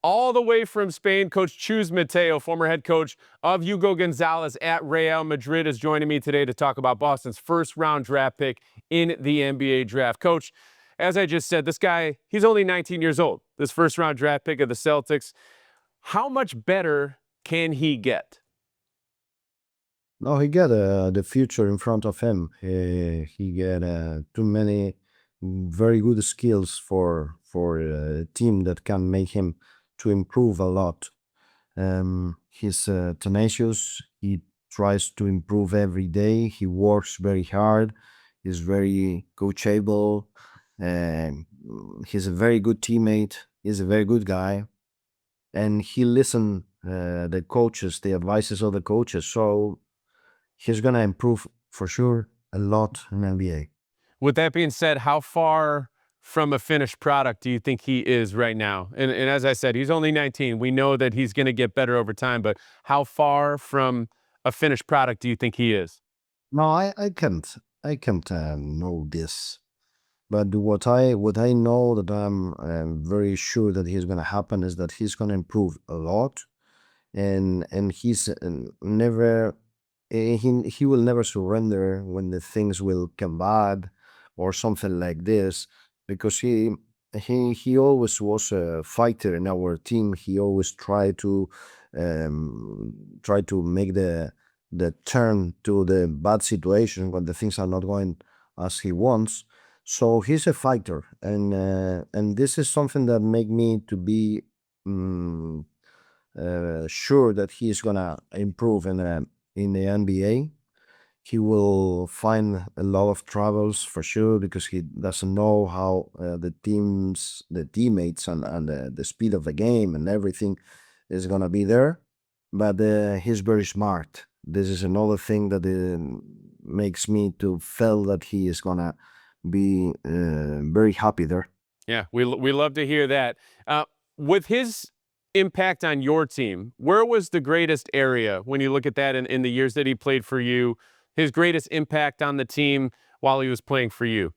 all the way from Spain, Coach Chus Mateo, former head coach of Hugo Gonzalez at Real Madrid, is joining me today to talk about Boston's first-round draft pick in the NBA draft. Coach, as I just said, this guy, he's only 19 years old, this first-round draft pick of the Celtics. How much better can he get? No, he got the future in front of him. He got too many very good skills for a team that can make him to improve a lot. He's tenacious. He tries to improve every day. He works very hard. He's very coachable. And he's a very good teammate. He's a very good guy, and he listen the coaches, the advices of the coaches. So he's gonna improve for sure a lot in NBA. With that being said, how far from a finished product do you think he is right now? And as I said, he's only 19. We know that he's going to get better over time, but how far from a finished product do you think he is? No, I can't know this. But what I know that I'm very sure that he's gonna happen is that he's gonna improve a lot, and he's never he will never surrender when the things will come bad or something like this, because he always was a fighter in our team. He always try to make the turn to the bad situation when the things are not going as he wants. So he's a fighter, and this is something that make me to be mm, sure that he is gonna improve in the NBA. He will find a lot of troubles for sure, because he doesn't know how the teammates, and the speed of the game and everything is gonna be there. But he's very smart. This is another thing that makes me to feel that he is gonna be very happy there. Yeah, we love to hear that. With his impact on your team, where was the greatest area when you look at that in the years that he played for you? His greatest impact on the team while he was playing for you?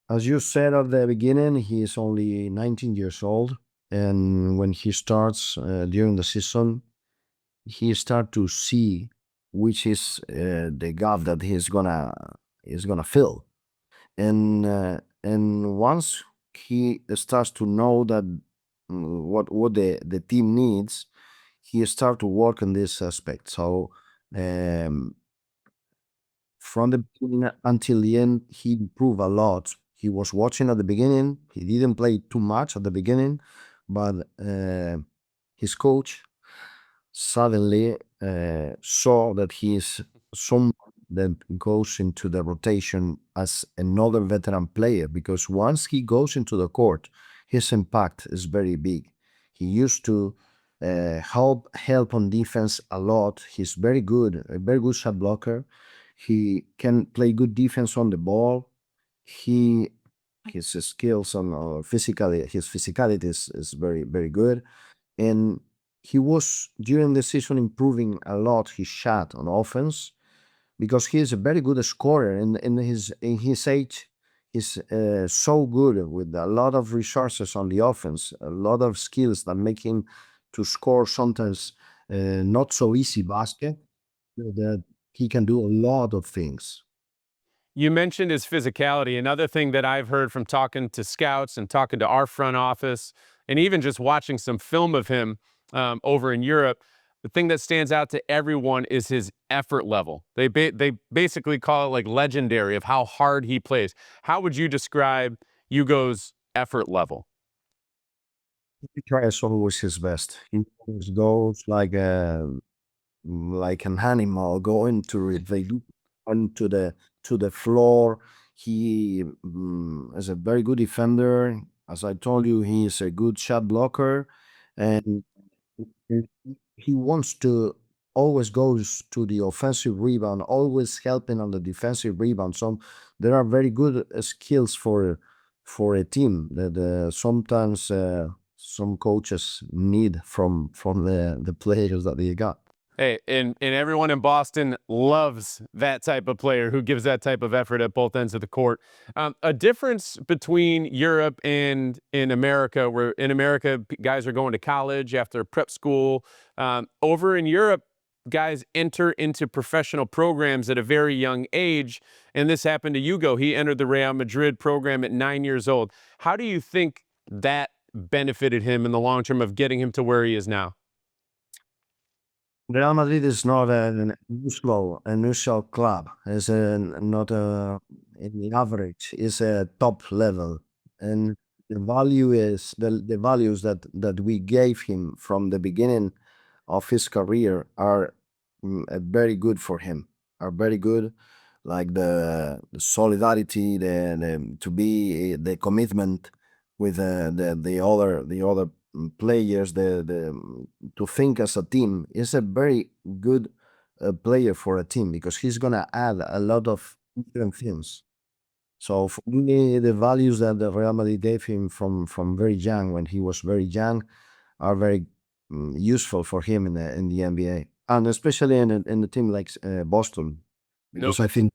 As you said at the beginning, he is only 19 years old, and when he starts during the season, he start to see which is the gap that he's gonna fill, and once he starts to know that what the team needs, he start to work on this aspect. So um, from the beginning until the end, he improved a lot. He was watching at the beginning. He didn't play too much at the beginning, but his coach suddenly saw that he is someone that goes into the rotation as another veteran player, because once he goes into the court, his impact is very big. He used to help on defense a lot. He's very good, a very good shot blocker. He can play good defense on the ball. He his skills on his physicality is very very good, and he was during the season improving a lot his shot on offense, because he is a very good scorer, and in his age he's so good with a lot of resources on the offense, a lot of skills that make him to score sometimes not so easy basket, that he can do a lot of things. You mentioned his physicality. Another thing that I've heard from talking to scouts and talking to our front office, and even just watching some film of him over in Europe, the thing that stands out to everyone is his effort level. They basically call it like legendary of how hard he plays. How would you describe Hugo's effort level? He tries always his best. He always goes like an animal going to it. They do onto the floor. He is a very good defender. As I told you, he is a good shot blocker, and he he wants to always goes to the offensive rebound, always helping on the defensive rebound. So there are very good skills for a team that sometimes some coaches need from the players that they got. Hey, and everyone in Boston loves that type of player who gives that type of effort at both ends of the court. A difference between Europe and in America, where in America guys are going to college after prep school. Over in Europe, guys enter into professional programs at a very young age, and this happened to Hugo. He entered the Real Madrid program at 9 years old. How do you think that benefited him in the long term of getting him to where he is now? Real Madrid is not an usual club. It's not in the average. It's a top level, and the values that we gave him from the beginning of his career are very good for him. Are very good, like the solidarity, to be the commitment with the other players, to think as a team. Is a very good player for a team because he's gonna add a lot of different things. So for me, the values that the Real Madrid gave him from very young, when he was very young, are very useful for him in the NBA, and especially in a team like Boston, No, because I think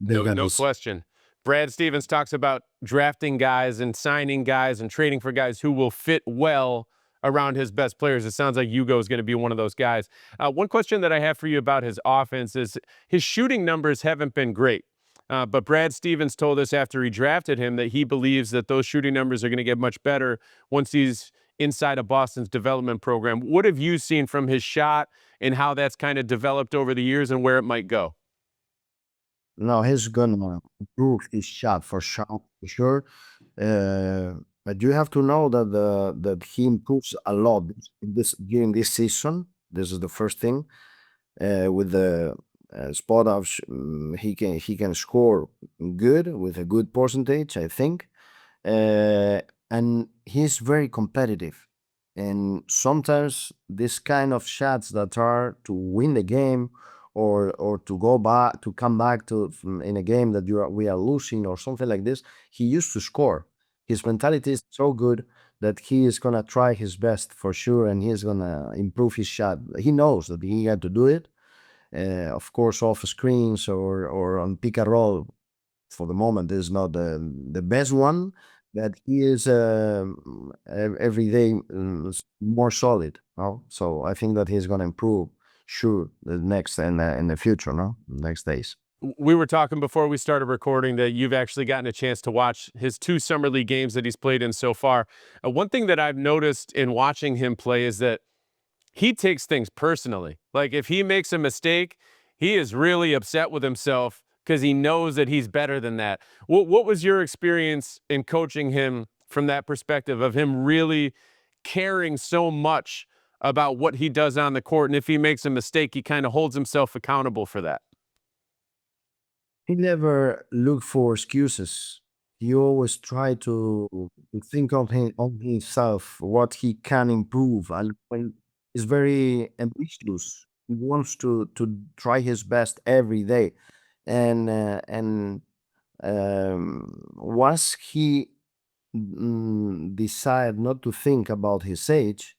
they're no, gonna. no question. Brad Stevens talks about drafting guys and signing guys and trading for guys who will fit well around his best players. It sounds like Hugo is going to be one of those guys. One question that I have for you about his offense is his shooting numbers haven't been great. But Brad Stevens told us after he drafted him that he believes that those shooting numbers are going to get much better once he's inside of Boston's development program. What have you seen from his shot and how that's kind of developed over the years and where it might go? No, he's gonna improve his shot for sure. But you have to know that he improves a lot during this season. This is the first thing. With the spot up, he can score good with a good percentage, I think. And he's very competitive. And sometimes this kind of shots that are to win the game, or to come back in a game that we are losing or something like this, he used to score. His mentality is so good that he is gonna try his best for sure, and he's gonna improve his shot. He knows that he had to do it. Of course, off screens or on pick and roll, for the moment is not the best one, but he is every day more solid. No? So I think that he's going to improve, sure, the next in the future, no, next days. We were talking before we started recording that you've actually gotten a chance to watch his two summer league games that he's played in so far. One thing that I've noticed in watching him play is that he takes things personally. Like if he makes a mistake, he is really upset with himself because he knows that he's better than that. What was your experience in coaching him from that perspective of him really caring so much about what he does on the court? And if he makes a mistake, he kind of holds himself accountable for that. He never looked for excuses. He always tried to think on himself, what he can improve, and when he's very ambitious, he wants to try his best every day. And once he decide not to think about his age,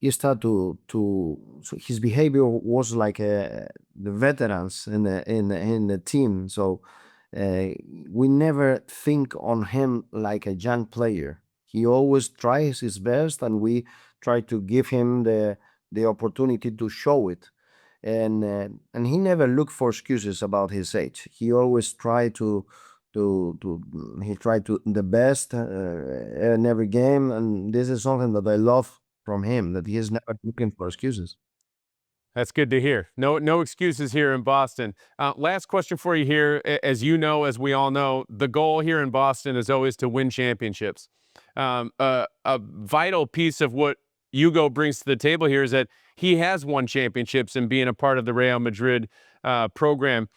he started so his behavior was like the veterans in the team. So uh, we never think on him like a young player. He always tries his best, and we try to give him the opportunity to show it. And he never looked for excuses about his age. He always tried he tried to the best in every game, and this is something that I love from him, that he is never looking for excuses. That's good to hear. No excuses here in Boston. Last question for you here. As you know, as we all know, the goal here in Boston is always to win championships. A vital piece of what Hugo brings to the table here is that he has won championships and being a part of the Real Madrid program.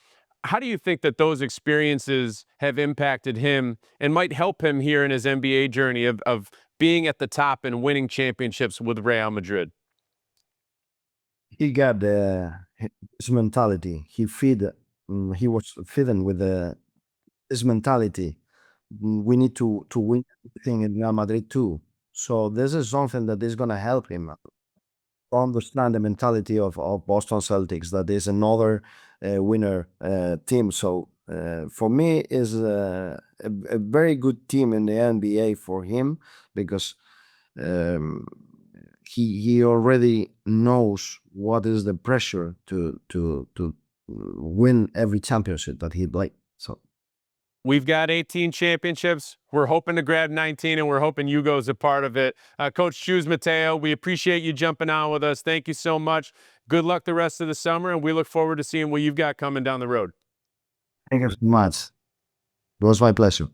How do you think that those experiences have impacted him and might help him here in his NBA journey of being at the top and winning championships with Real Madrid? He got his mentality. He was feeding with his mentality. We need to win everything in Real Madrid too. So this is something that is gonna help him. understand the mentality of Boston Celtics. That is another winner team. So for me, is a very good team in the NBA for him, because um, he already knows what is the pressure to win every championship that he played. So We've got 18 championships. We're hoping to grab 19, and we're hoping Hugo's a part of it. Coach Chus Mateo, we appreciate you jumping on with us. Thank you so much. Good luck the rest of the summer, and we look forward to seeing what you've got coming down the road. thank you so much. It was my pleasure.